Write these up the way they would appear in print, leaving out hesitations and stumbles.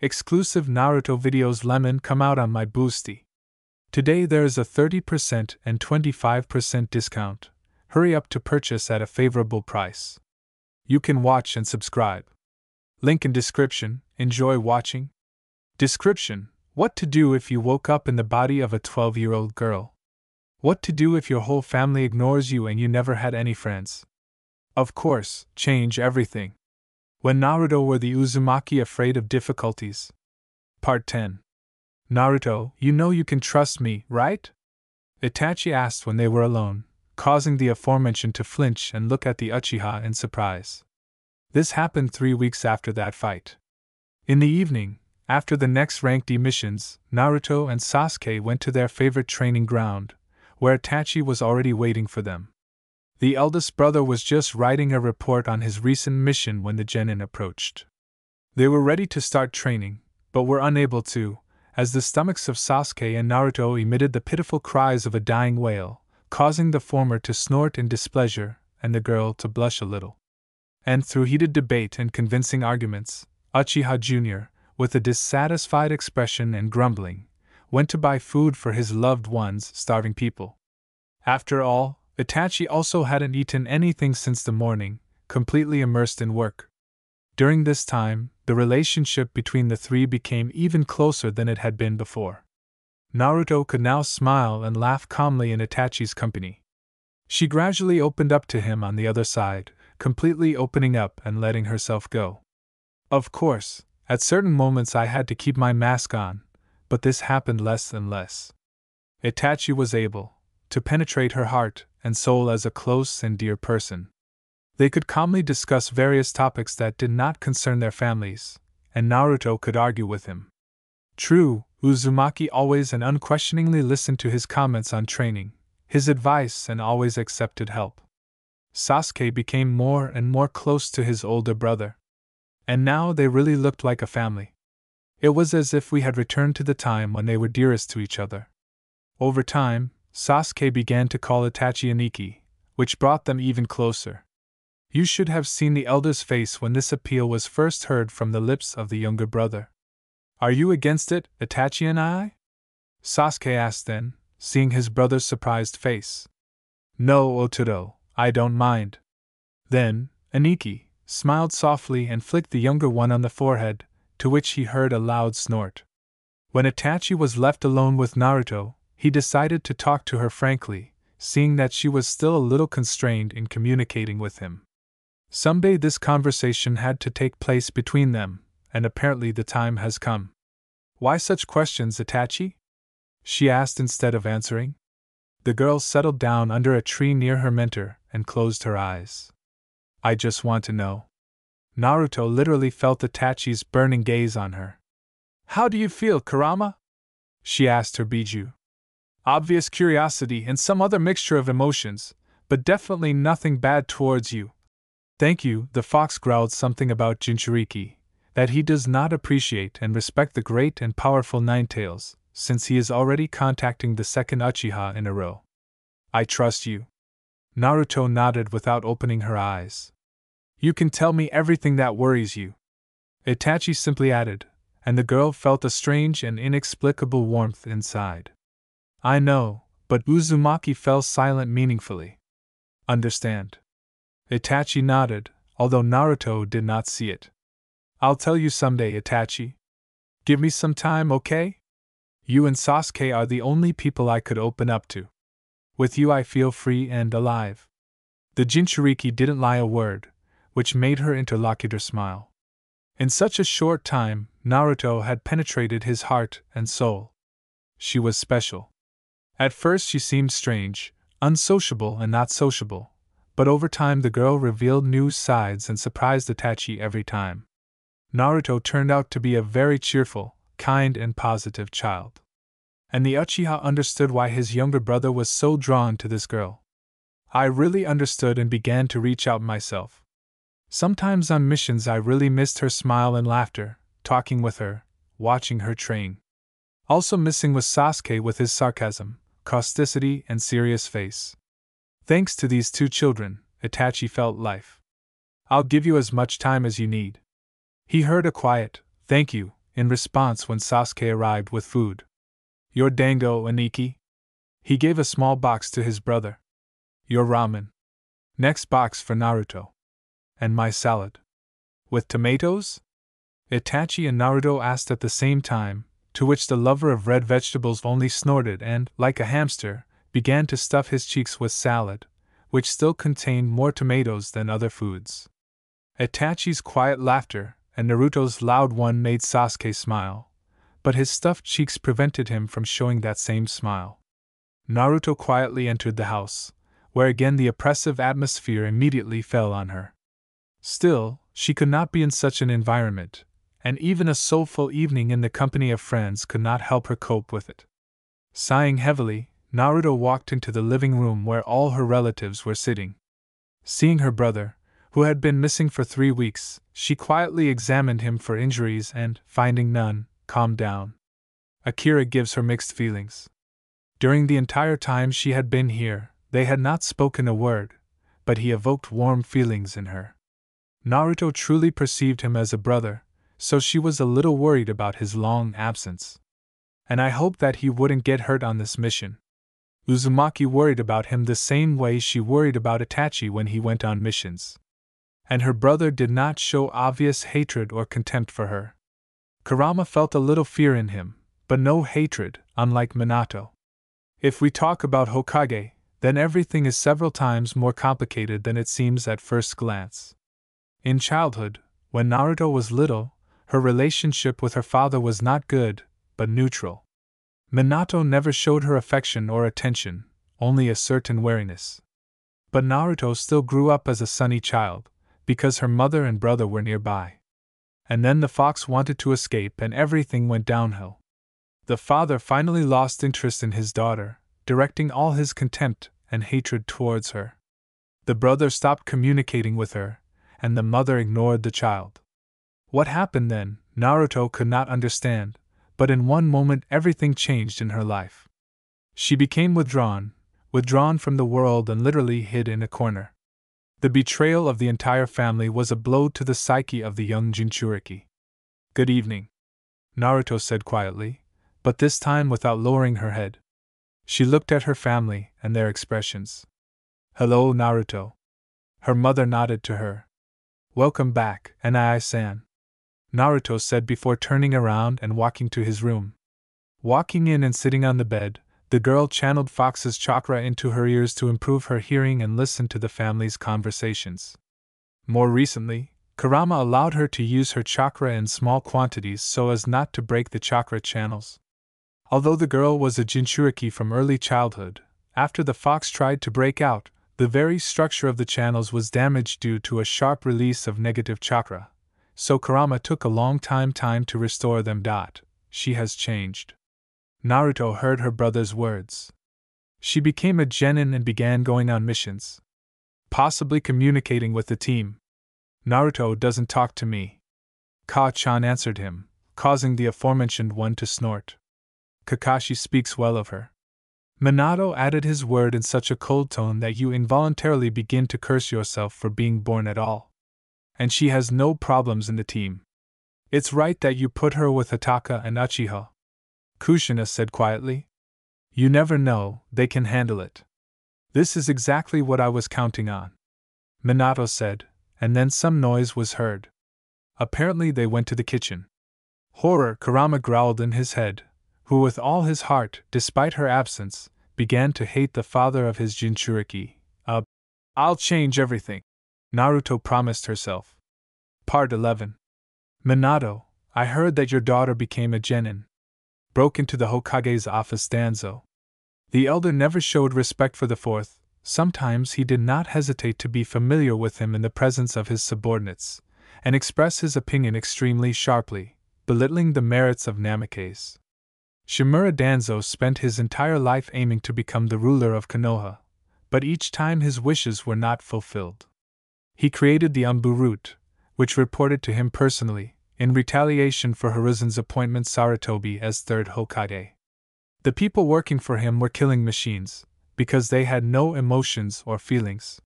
Exclusive Naruto videos lemon come out on my Boosty. Today there is a 30% and 25% discount. Hurry up to purchase at a favorable price. You can watch and subscribe. Link in description. Enjoy watching. Description: what to do if you woke up in the body of a 12-year-old girl. What to do if your whole family ignores you and you never had any friends. Of course, change everything. When Naruto were the Uzumaki afraid of difficulties. Part 10. Naruto, you know you can trust me, right? Itachi asked when they were alone, causing the aforementioned to flinch and look at the Uchiha in surprise. This happened 3 weeks after that fight. In the evening, after the next ranked D missions, Naruto and Sasuke went to their favorite training ground, where Itachi was already waiting for them. The eldest brother was just writing a report on his recent mission when the genin approached. They were ready to start training, but were unable to, as the stomachs of Sasuke and Naruto emitted the pitiful cries of a dying whale, causing the former to snort in displeasure and the girl to blush a little. And through heated debate and convincing arguments, Uchiha Jr., with a dissatisfied expression and grumbling, went to buy food for his loved ones, starving people. After all, Itachi also hadn't eaten anything since the morning, completely immersed in work. During this time, the relationship between the three became even closer than it had been before. Naruto could now smile and laugh calmly in Itachi's company. She gradually opened up to him on the other side, completely opening up and letting herself go. Of course, at certain moments I had to keep my mask on, but this happened less and less. Itachi was able to penetrate her heart and soul as a close and dear person. They could calmly discuss various topics that did not concern their families, and Naruto could argue with him. True, Uzumaki always and unquestioningly listened to his comments on training, his advice, and always accepted help. Sasuke became more and more close to his older brother. And now they really looked like a family. It was as if we had returned to the time when they were dearest to each other. Over time, Sasuke began to call Itachi Aniki, which brought them even closer. You should have seen the elder's face when this appeal was first heard from the lips of the younger brother. Are you against it, Itachi and I? Sasuke asked then, seeing his brother's surprised face. No, Otaro, I don't mind. Then, Aniki smiled softly and flicked the younger one on the forehead, to which he heard a loud snort. When Itachi was left alone with Naruto, he decided to talk to her frankly, seeing that she was still a little constrained in communicating with him. Someday this conversation had to take place between them, and apparently the time has come. Why such questions, Itachi? She asked instead of answering. The girl settled down under a tree near her mentor and closed her eyes. I just want to know. Naruto literally felt Itachi's burning gaze on her. How do you feel, Kurama? She asked her Biju. Obvious curiosity and some other mixture of emotions, but definitely nothing bad towards you. Thank you, the fox growled something about Jinchuriki, that he does not appreciate and respect the great and powerful Ninetales, since he is already contacting the second Uchiha in a row. I trust you. Naruto nodded without opening her eyes. You can tell me everything that worries you. Itachi simply added, and the girl felt a strange and inexplicable warmth inside. I know, but Uzumaki fell silent meaningfully. Understand. Itachi nodded, although Naruto did not see it. I'll tell you someday, Itachi. Give me some time, okay? You and Sasuke are the only people I could open up to. With you I feel free and alive. The Jinchuriki didn't lie a word, which made her interlocutor smile. In such a short time, Naruto had penetrated his heart and soul. She was special. At first she seemed strange, unsociable and not sociable, but over time the girl revealed new sides and surprised Itachi every time. Naruto turned out to be a very cheerful, kind and positive child. And the Uchiha understood why his younger brother was so drawn to this girl. I really understood and began to reach out myself. Sometimes on missions I really missed her smile and laughter, talking with her, watching her train. Also missing was Sasuke with his sarcasm, causticity and serious face. Thanks to these two children, Itachi felt life. I'll give you as much time as you need. He heard a quiet, thank you, in response when Sasuke arrived with food. Your dango, Aniki? He gave a small box to his brother. Your ramen. Next box for Naruto. And my salad. With tomatoes? Itachi and Naruto asked at the same time, to which the lover of red vegetables only snorted and, like a hamster, began to stuff his cheeks with salad, which still contained more tomatoes than other foods. Itachi's quiet laughter and Naruto's loud one made Sasuke smile, but his stuffed cheeks prevented him from showing that same smile. Naruto quietly entered the house, where again the oppressive atmosphere immediately fell on her. Still, she could not be in such an environment, and even a soulful evening in the company of friends could not help her cope with it. Sighing heavily, Naruto walked into the living room where all her relatives were sitting. Seeing her brother, who had been missing for 3 weeks, she quietly examined him for injuries and, finding none, calmed down. Akira gives her mixed feelings. During the entire time she had been here, they had not spoken a word, but he evoked warm feelings in her. Naruto truly perceived him as a brother, so she was a little worried about his long absence. And I hoped that he wouldn't get hurt on this mission. Uzumaki worried about him the same way she worried about Itachi when he went on missions. And her brother did not show obvious hatred or contempt for her. Kurama felt a little fear in him, but no hatred, unlike Minato. If we talk about Hokage, then everything is several times more complicated than it seems at first glance. In childhood, when Naruto was little, her relationship with her father was not good, but neutral. Minato never showed her affection or attention, only a certain wariness. But Naruto still grew up as a sunny child, because her mother and brother were nearby. And then the fox wanted to escape and everything went downhill. The father finally lost interest in his daughter, directing all his contempt and hatred towards her. The brother stopped communicating with her, and the mother ignored the child. What happened then, Naruto could not understand, but in one moment everything changed in her life. She became withdrawn from the world and literally hid in a corner. The betrayal of the entire family was a blow to the psyche of the young Jinchuriki. Good evening, Naruto said quietly, but this time without lowering her head. She looked at her family and their expressions. Hello, Naruto. Her mother nodded to her. Welcome back, Anai-san, Naruto said before turning around and walking to his room. Walking in and sitting on the bed, the girl channeled Fox's chakra into her ears to improve her hearing and listen to the family's conversations. More recently, Kurama allowed her to use her chakra in small quantities so as not to break the chakra channels. Although the girl was a Jinchuriki from early childhood, after the fox tried to break out, the very structure of the channels was damaged due to a sharp release of negative chakra, so Kurama took a long time to restore them. She has changed. Naruto heard her brother's words. She became a genin and began going on missions. Possibly communicating with the team. Naruto doesn't talk to me. Ka-chan answered him, causing the aforementioned one to snort. Kakashi speaks well of her. Minato added his word in such a cold tone that you involuntarily begin to curse yourself for being born at all. And she has no problems in the team. It's right that you put her with Hataka and Uchiha, Kushina said quietly. You never know, they can handle it. This is exactly what I was counting on, Minato said, and then some noise was heard. Apparently they went to the kitchen. Horror, Kurama growled in his head, who with all his heart, despite her absence, began to hate the father of his Jinchuriki. I'll change everything, Naruto promised herself. Part 11. Minato, I heard that your daughter became a genin. Broke into the Hokage's office Danzo. The elder never showed respect for the fourth. Sometimes he did not hesitate to be familiar with him in the presence of his subordinates, and express his opinion extremely sharply, belittling the merits of Namikaze. Shimura Danzo spent his entire life aiming to become the ruler of Konoha, but each time his wishes were not fulfilled. He created the Umbu route, which reported to him personally, in retaliation for Hiruzen's appointment Sarutobi as third Hokage. The people working for him were killing machines, because they had no emotions or feelings.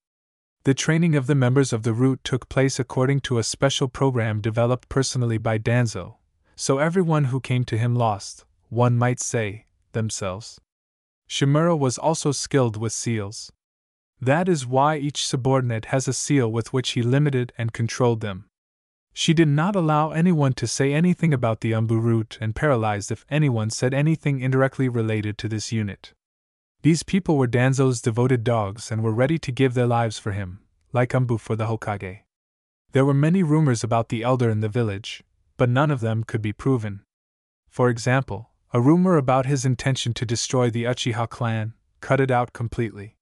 The training of the members of the route took place according to a special program developed personally by Danzo, so everyone who came to him lost, one might say, themselves. Shimura was also skilled with seals. That is why each subordinate has a seal with which he limited and controlled them. She did not allow anyone to say anything about the Umbu route and paralyzed if anyone said anything indirectly related to this unit. These people were Danzo's devoted dogs and were ready to give their lives for him, like Umbu for the Hokage. There were many rumors about the elder in the village, but none of them could be proven. For example, a rumor about his intention to destroy the Uchiha clan cut it out completely.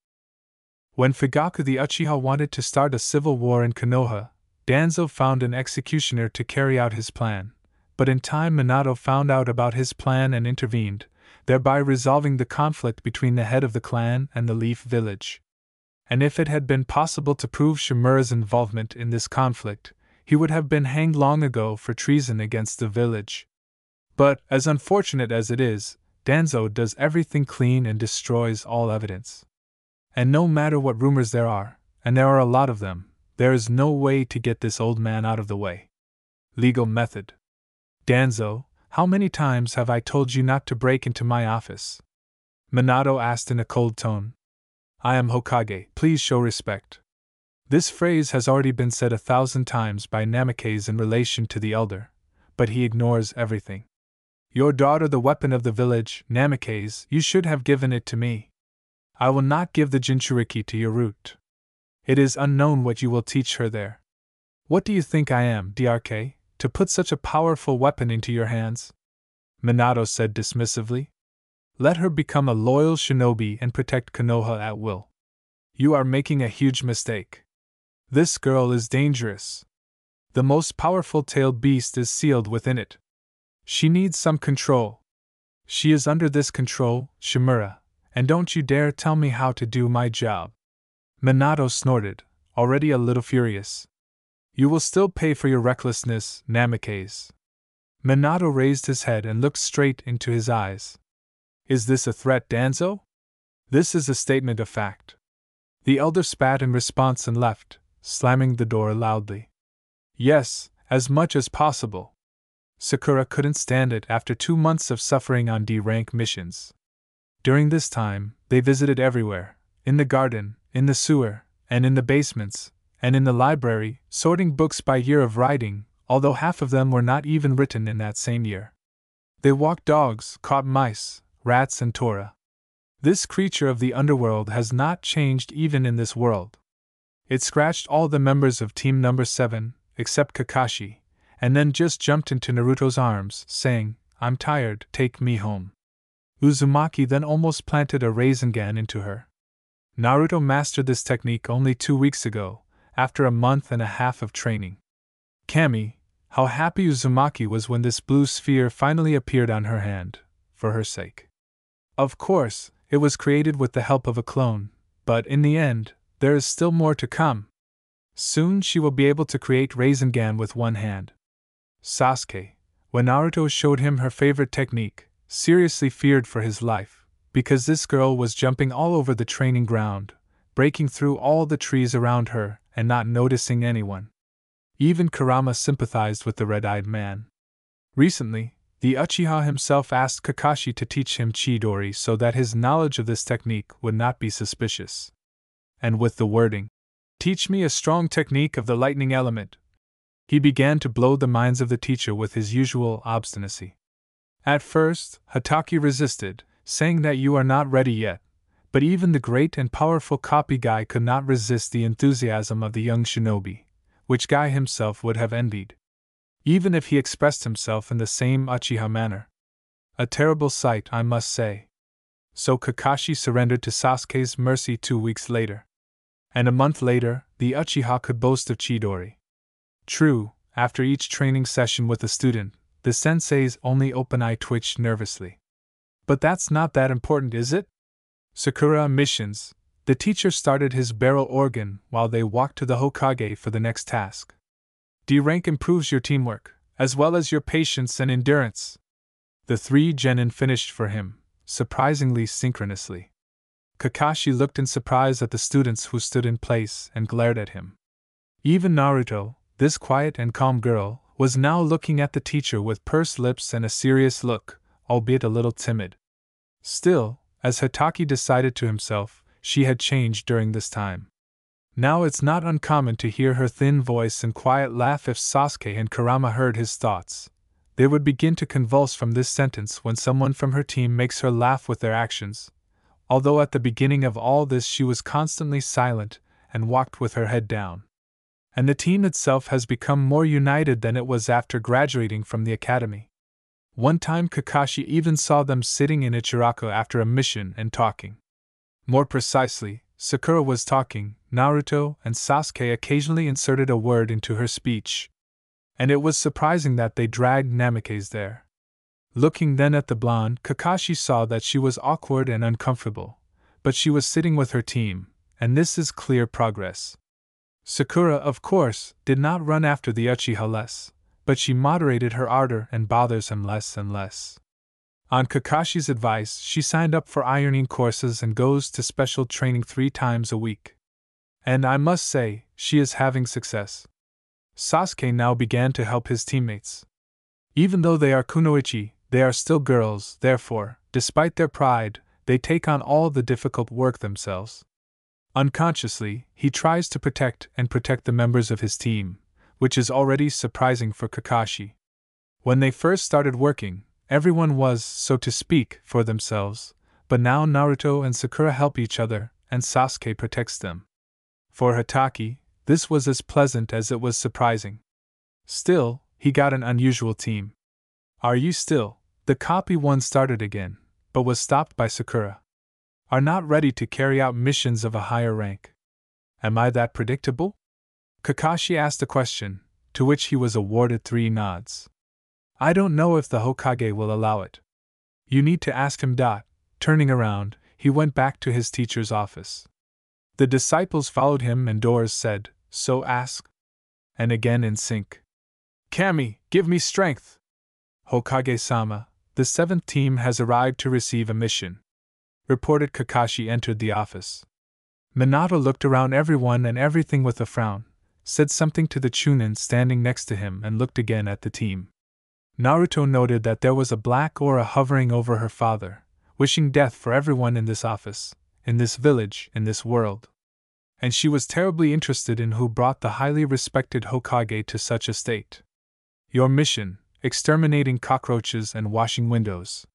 When Fugaku the Uchiha wanted to start a civil war in Konoha, Danzo found an executioner to carry out his plan, but in time Minato found out about his plan and intervened, thereby resolving the conflict between the head of the clan and the Leaf Village. And if it had been possible to prove Shimura's involvement in this conflict, he would have been hanged long ago for treason against the village. But, as unfortunate as it is, Danzo does everything clean and destroys all evidence. And no matter what rumors there are, and there are a lot of them, there is no way to get this old man out of the way. Legal method. Danzo, how many times have I told you not to break into my office? Minato asked in a cold tone. I am Hokage, please show respect. This phrase has already been said 1,000 times by Namikaze in relation to the elder, but he ignores everything. Your daughter, the weapon of the village, Namikaze, you should have given it to me. I will not give the Jinchuriki to your root. It is unknown what you will teach her there. What do you think I am, DRK, to put such a powerful weapon into your hands? Minato said dismissively. Let her become a loyal shinobi and protect Konoha at will. You are making a huge mistake. This girl is dangerous. The most powerful tailed beast is sealed within it. She needs some control. She is under this control, Shimura, and don't you dare tell me how to do my job. Minato snorted, already a little furious. You will still pay for your recklessness, Namikaze. Minato raised his head and looked straight into his eyes. Is this a threat, Danzo? This is a statement of fact. The elder spat in response and left, slamming the door loudly. Yes, as much as possible. Sakura couldn't stand it after 2 months of suffering on D-rank missions. During this time, they visited everywhere, in the garden, in the sewer, and in the basements, and in the library, sorting books by year of writing, although half of them were not even written in that same year. They walked dogs, caught mice, rats and Tora. This creature of the underworld has not changed even in this world. It scratched all the members of Team Number 7, except Kakashi, and then just jumped into Naruto's arms, saying, I'm tired, take me home. Uzumaki then almost planted a Rasengan into her. Naruto mastered this technique only 2 weeks ago, after a month and a half of training. Kami, how happy Uzumaki was when this blue sphere finally appeared on her hand, for her sake. Of course, it was created with the help of a clone, but in the end, there is still more to come. Soon she will be able to create Rasengan with one hand. Sasuke, when Naruto showed him her favorite technique, seriously feared for his life, because this girl was jumping all over the training ground, breaking through all the trees around her, and not noticing anyone. Even Kurama sympathized with the red-eyed man. Recently, the Uchiha himself asked Kakashi to teach him Chidori so that his knowledge of this technique would not be suspicious. And with the wording, "Teach me a strong technique of the lightning element," he began to blow the minds of the teacher with his usual obstinacy. At first, Hatake resisted, saying that you are not ready yet, but even the great and powerful copy guy could not resist the enthusiasm of the young shinobi, which Guy himself would have envied, even if he expressed himself in the same Uchiha manner. A terrible sight, I must say. So Kakashi surrendered to Sasuke's mercy 2 weeks later. And a month later, the Uchiha could boast of Chidori. True, after each training session with a student, the sensei's only open eye twitched nervously. But that's not that important, is it? Sakura missions. The teacher started his barrel organ while they walked to the Hokage for the next task. D rank improves your teamwork, as well as your patience and endurance. The 3 genin finished for him, surprisingly synchronously. Kakashi looked in surprise at the students who stood in place and glared at him. Even Naruto, this quiet and calm girl, was now looking at the teacher with pursed lips and a serious look, albeit a little timid. Still, as Hitaki decided to himself, she had changed during this time. Now it's not uncommon to hear her thin voice and quiet laugh. If Sasuke and Kurama heard his thoughts, they would begin to convulse from this sentence when someone from her team makes her laugh with their actions, although at the beginning of all this she was constantly silent and walked with her head down. And the team itself has become more united than it was after graduating from the academy. One time Kakashi even saw them sitting in Ichiraku after a mission and talking. More precisely, Sakura was talking, Naruto and Sasuke occasionally inserted a word into her speech. And it was surprising that they dragged Namikaze there. Looking then at the blonde, Kakashi saw that she was awkward and uncomfortable, but she was sitting with her team, and this is clear progress. Sakura, of course, did not run after the Uchiha less, but she moderated her ardor and bothers him less and less. On Kakashi's advice, she signed up for ironing courses and goes to special training 3 times a week. And I must say, she is having success. Sasuke now began to help his teammates. Even though they are kunoichi, they are still girls, therefore, despite their pride, they take on all the difficult work themselves. Unconsciously, he tries to protect the members of his team, which is already surprising for Kakashi. When they first started working, everyone was, so to speak, for themselves, but now Naruto and Sakura help each other, and Sasuke protects them. For Hitaki, this was as pleasant as it was surprising. Still, he got an unusual team. Are you still? The copy one started again, but was stopped by Sakura. Are not ready to carry out missions of a higher rank. Am I that predictable? Kakashi asked a question, to which he was awarded 3 nods. I don't know if the Hokage will allow it. You need to ask him. Turning around, he went back to his teacher's office. The disciples followed him and doors said, so ask. And again in sync. Kami, give me strength! Hokage-sama, the 7th team has arrived to receive a mission. Reported. Kakashi entered the office. Minato looked around everyone and everything with a frown, said something to the Chunin standing next to him and looked again at the team. Naruto noted that there was a black aura hovering over her father, wishing death for everyone in this office, in this village, in this world. And she was terribly interested in who brought the highly respected Hokage to such a state. Your mission, exterminating cockroaches and washing windows,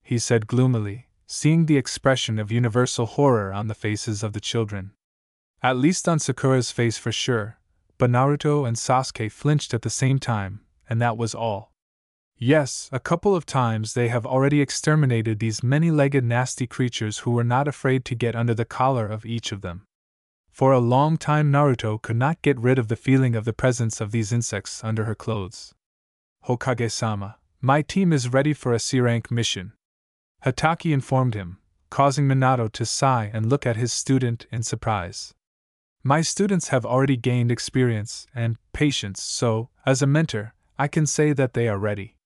he said gloomily, seeing the expression of universal horror on the faces of the children. At least on Sakura's face for sure, but Naruto and Sasuke flinched at the same time, and that was all. Yes, a couple of times they have already exterminated these many-legged nasty creatures who were not afraid to get under the collar of each of them. For a long time Naruto could not get rid of the feeling of the presence of these insects under her clothes. Hokage-sama, my team is ready for a C-rank mission, Hitaki informed him, causing Minato to sigh and look at his student in surprise. My students have already gained experience and patience, so, as a mentor, I can say that they are ready.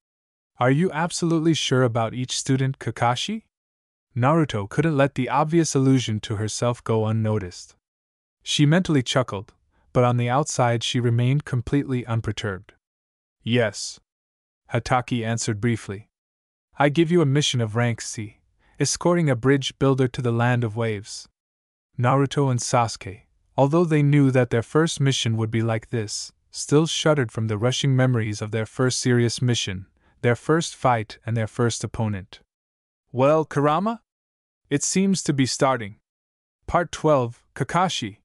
Are you absolutely sure about each student, Kakashi? Naruto couldn't let the obvious allusion to herself go unnoticed. She mentally chuckled, but on the outside she remained completely unperturbed. Yes, Hitaki answered briefly. I give you a mission of rank C, escorting a bridge builder to the land of waves. Naruto and Sasuke, although they knew that their first mission would be like this, still shuddered from the rushing memories of their first serious mission, their first fight and their first opponent. Well, Kurama? It seems to be starting. Part 12, Kakashi.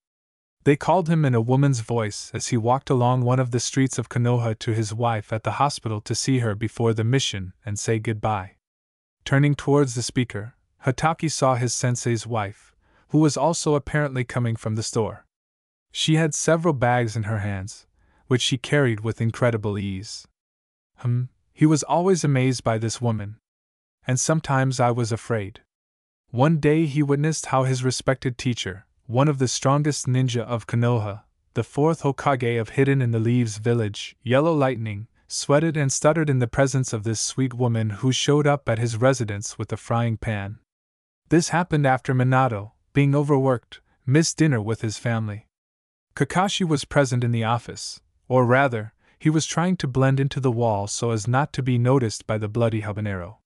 They called him in a woman's voice as he walked along one of the streets of Konoha to his wife at the hospital to see her before the mission and say goodbye. Turning towards the speaker, Hitaki saw his sensei's wife, who was also apparently coming from the store. She had several bags in her hands, which she carried with incredible ease. He was always amazed by this woman. And sometimes I was afraid. One day he witnessed how his respected teacher, one of the strongest ninja of Konoha, the 4th Hokage of Hidden in the Leaves Village, Yellow Lightning, sweated and stuttered in the presence of this sweet woman who showed up at his residence with a frying pan. This happened after Minato, being overworked, missed dinner with his family. Kakashi was present in the office, or rather, He was trying to blend into the wall so as not to be noticed by the bloody habanero.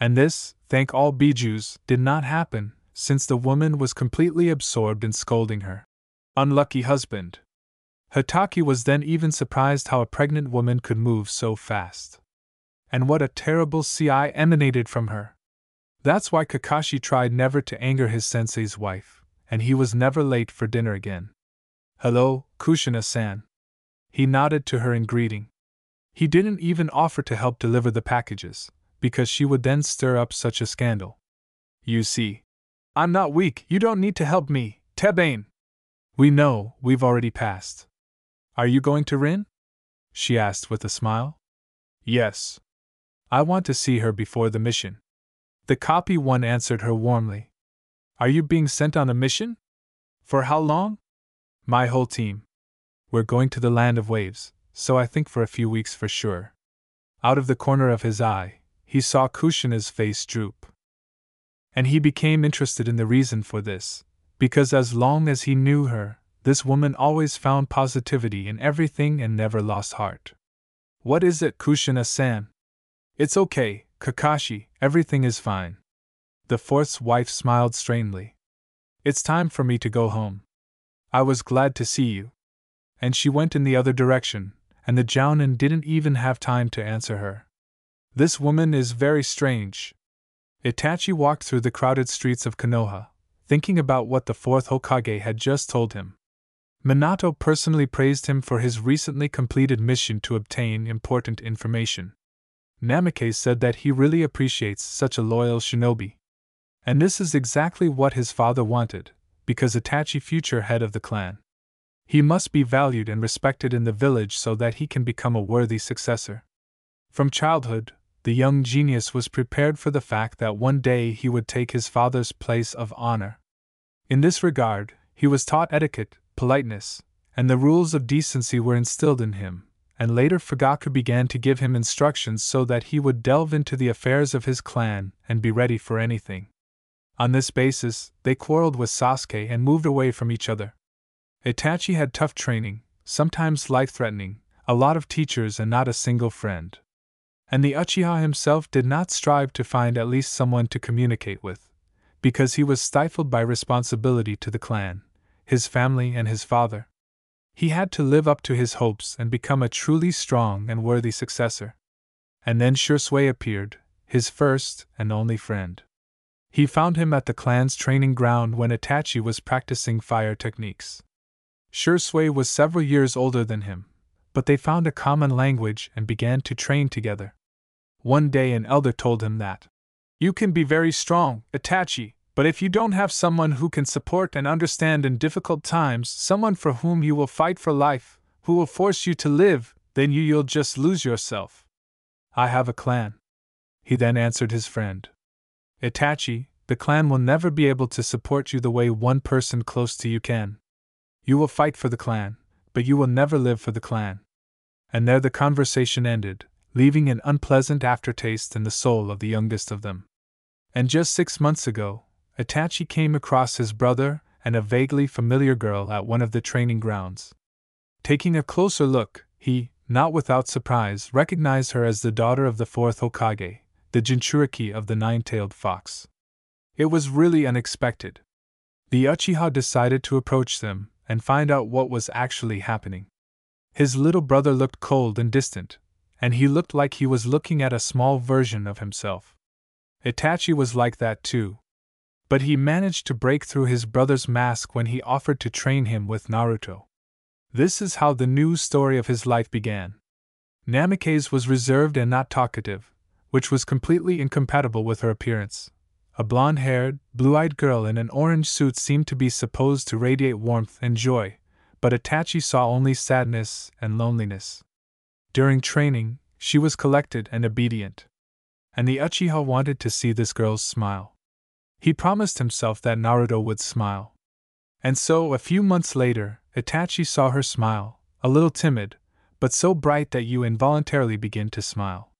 And this, thank all bijous, did not happen, since the woman was completely absorbed in scolding her unlucky husband. Itachi was then even surprised how a pregnant woman could move so fast. And what a terrible CI emanated from her. That's why Kakashi tried never to anger his sensei's wife, and he was never late for dinner again. Hello, Kushina-san. He nodded to her in greeting. He didn't even offer to help deliver the packages, because she would then stir up such a scandal. You see, I'm not weak, you don't need to help me, Tebane. We know, we've already passed. Are you going to Rin? She asked with a smile. Yes. I want to see her before the mission. The copy one answered her warmly. Are you being sent on a mission? For how long? My whole team. We're going to the land of waves, so I think for a few weeks for sure. Out of the corner of his eye, he saw Kushina's face droop. And he became interested in the reason for this, because as long as he knew her, this woman always found positivity in everything and never lost heart. What is it, Kushina-san? It's okay, Kakashi, everything is fine. The fourth's wife smiled strangely. It's time for me to go home. I was glad to see you. And she went in the other direction, and the Jounin didn't even have time to answer her. This woman is very strange. Itachi walked through the crowded streets of Konoha, thinking about what the fourth Hokage had just told him. Minato personally praised him for his recently completed mission to obtain important information. Namikaze said that he really appreciates such a loyal shinobi. And this is exactly what his father wanted, because Itachi, future head of the clan. He must be valued and respected in the village so that he can become a worthy successor. From childhood, the young genius was prepared for the fact that one day he would take his father's place of honor. In this regard, he was taught etiquette, politeness, and the rules of decency were instilled in him, and later Fugaku began to give him instructions so that he would delve into the affairs of his clan and be ready for anything. On this basis, they quarreled with Sasuke and moved away from each other. Itachi had tough training, sometimes life-threatening, a lot of teachers and not a single friend. And the Uchiha himself did not strive to find at least someone to communicate with, because he was stifled by responsibility to the clan, his family and his father. He had to live up to his hopes and become a truly strong and worthy successor. And then Shursui appeared, his first and only friend. He found him at the clan's training ground when Itachi was practicing fire techniques. Shursui was several years older than him, but they found a common language and began to train together. One day an elder told him that, "You can be very strong, Itachi, but if you don't have someone who can support and understand in difficult times, someone for whom you will fight for life, who will force you to live, then you'll just lose yourself." "I have a clan," he then answered his friend. "Itachi, the clan will never be able to support you the way one person close to you can. You will fight for the clan, but you will never live for the clan." And there the conversation ended, leaving an unpleasant aftertaste in the soul of the youngest of them. And just 6 months ago, Itachi came across his brother and a vaguely familiar girl at one of the training grounds. Taking a closer look, he, not without surprise, recognized her as the daughter of the fourth Hokage, the Jinchuriki of the nine-tailed fox. It was really unexpected. The Uchiha decided to approach them and find out what was actually happening. His little brother looked cold and distant, and he looked like he was looking at a small version of himself. Itachi was like that too. But he managed to break through his brother's mask when he offered to train him with Naruto. This is how the new story of his life began. Namikaze was reserved and not talkative, which was completely incompatible with her appearance. A blonde-haired, blue-eyed girl in an orange suit seemed to be supposed to radiate warmth and joy, but Itachi saw only sadness and loneliness. During training, she was collected and obedient. And the Uchiha wanted to see this girl's smile. He promised himself that Naruto would smile. And so, a few months later, Itachi saw her smile, a little timid, but so bright that you involuntarily begin to smile.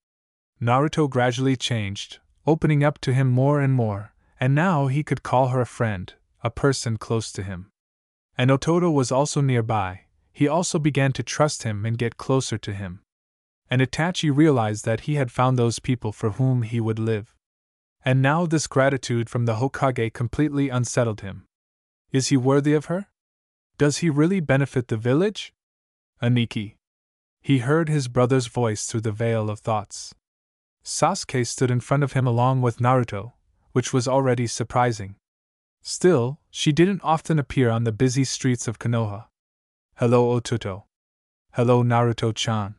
Naruto gradually changed, opening up to him more and more, and now he could call her a friend, a person close to him. And Ototo was also nearby. he also began to trust him and get closer to him. And Itachi realized that he had found those people for whom he would live. And now this gratitude from the Hokage completely unsettled him. Is he worthy of her? Does he really benefit the village? Aniki. He heard his brother's voice through the veil of thoughts. Sasuke stood in front of him along with Naruto, which was already surprising. Still, she didn't often appear on the busy streets of Konoha. Hello, Ototo. Hello, Naruto-chan.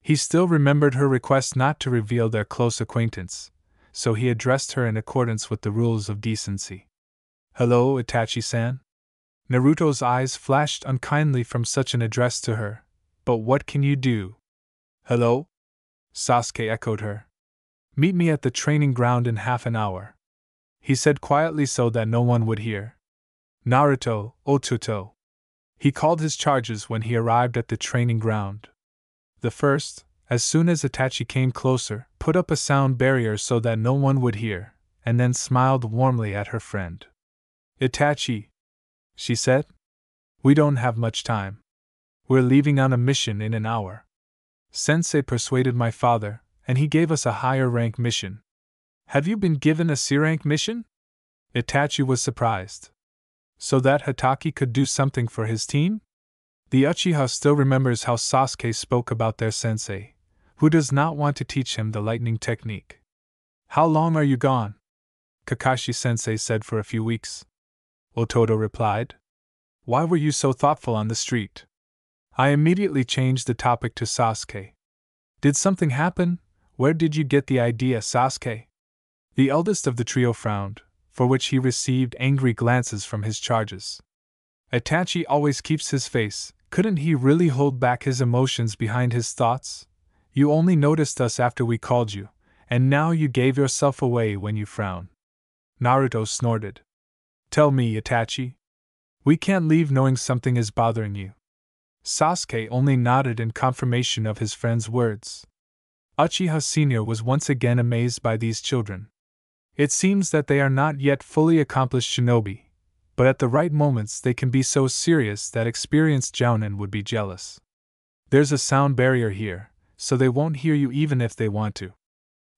He still remembered her request not to reveal their close acquaintance, so he addressed her in accordance with the rules of decency. Hello, Itachi-san. Naruto's eyes flashed unkindly from such an address to her, but what can you do? Hello? Sasuke echoed her. Meet me at the training ground in half an hour, he said quietly so that no one would hear. Naruto, Ototo. He called his charges when he arrived at the training ground. The first, as soon as Itachi came closer, put up a sound barrier so that no one would hear, and then smiled warmly at her friend. Itachi, she said. We don't have much time. We're leaving on a mission in an hour. Sensei persuaded my father, and he gave us a higher rank mission. Have you been given a C-rank mission? Itachi was surprised. So that Hatake could do something for his team? The Uchiha still remembers how Sasuke spoke about their sensei, who does not want to teach him the lightning technique. How long are you gone? Kakashi-sensei said for a few weeks. Ototo replied. Why were you so thoughtful on the street? I immediately changed the topic to Sasuke. Did something happen? Where did you get the idea, Sasuke? The eldest of the trio frowned, for which he received angry glances from his charges. Itachi always keeps his face, couldn't he really hold back his emotions behind his thoughts? You only noticed us after we called you, and now you gave yourself away when you frown. Naruto snorted. Tell me, Itachi. We can't leave knowing something is bothering you. Sasuke only nodded in confirmation of his friend's words. Uchiha Senior was once again amazed by these children. It seems that they are not yet fully accomplished shinobi, but at the right moments they can be so serious that experienced jounin would be jealous. There's a sound barrier here, so they won't hear you even if they want to.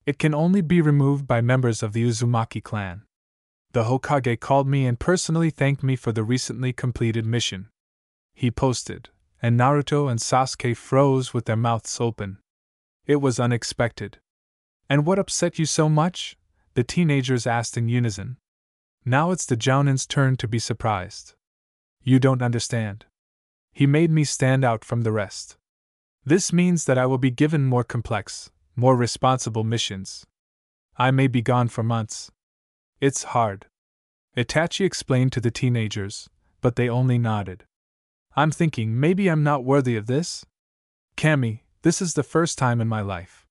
It can only be removed by members of the Uzumaki clan. The Hokage called me and personally thanked me for the recently completed mission. He posted, and Naruto and Sasuke froze with their mouths open. It was unexpected. And what upset you so much? The teenagers asked in unison. Now it's the Jounin's turn to be surprised. You don't understand. He made me stand out from the rest. This means that I will be given more complex, more responsible missions. I may be gone for months. It's hard. Itachi explained to the teenagers, but they only nodded. I'm thinking maybe I'm not worthy of this? Kami, this is the first time in my life.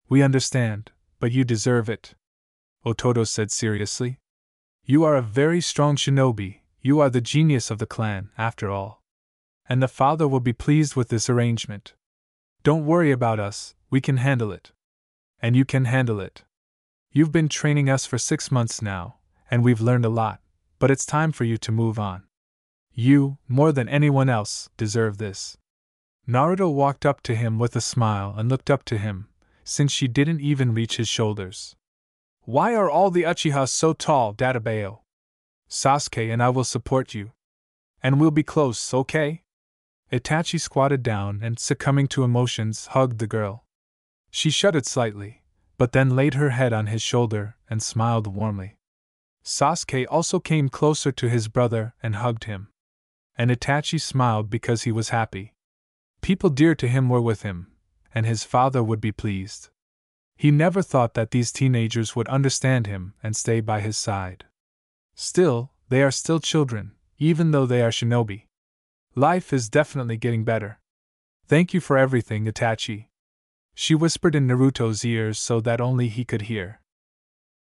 We understand, but you deserve it. Ototo said seriously. You are a very strong shinobi, you are the genius of the clan, after all. And the father will be pleased with this arrangement. Don't worry about us, we can handle it. And you can handle it. You've been training us for 6 months now, and we've learned a lot, but it's time for you to move on. You, more than anyone else, deserve this. Naruto walked up to him with a smile and looked up to him, since she didn't even reach his shoulders. Why are all the Uchihas so tall, Databeo? Sasuke and I will support you. And we'll be close, okay? Itachi squatted down and, succumbing to emotions, hugged the girl. She shuddered slightly, but then laid her head on his shoulder and smiled warmly. Sasuke also came closer to his brother and hugged him. And Itachi smiled because he was happy. People dear to him were with him, and his father would be pleased. He never thought that these teenagers would understand him and stay by his side. Still, they are still children, even though they are shinobi. Life is definitely getting better. Thank you for everything, Itachi. She whispered in Naruto's ears so that only he could hear.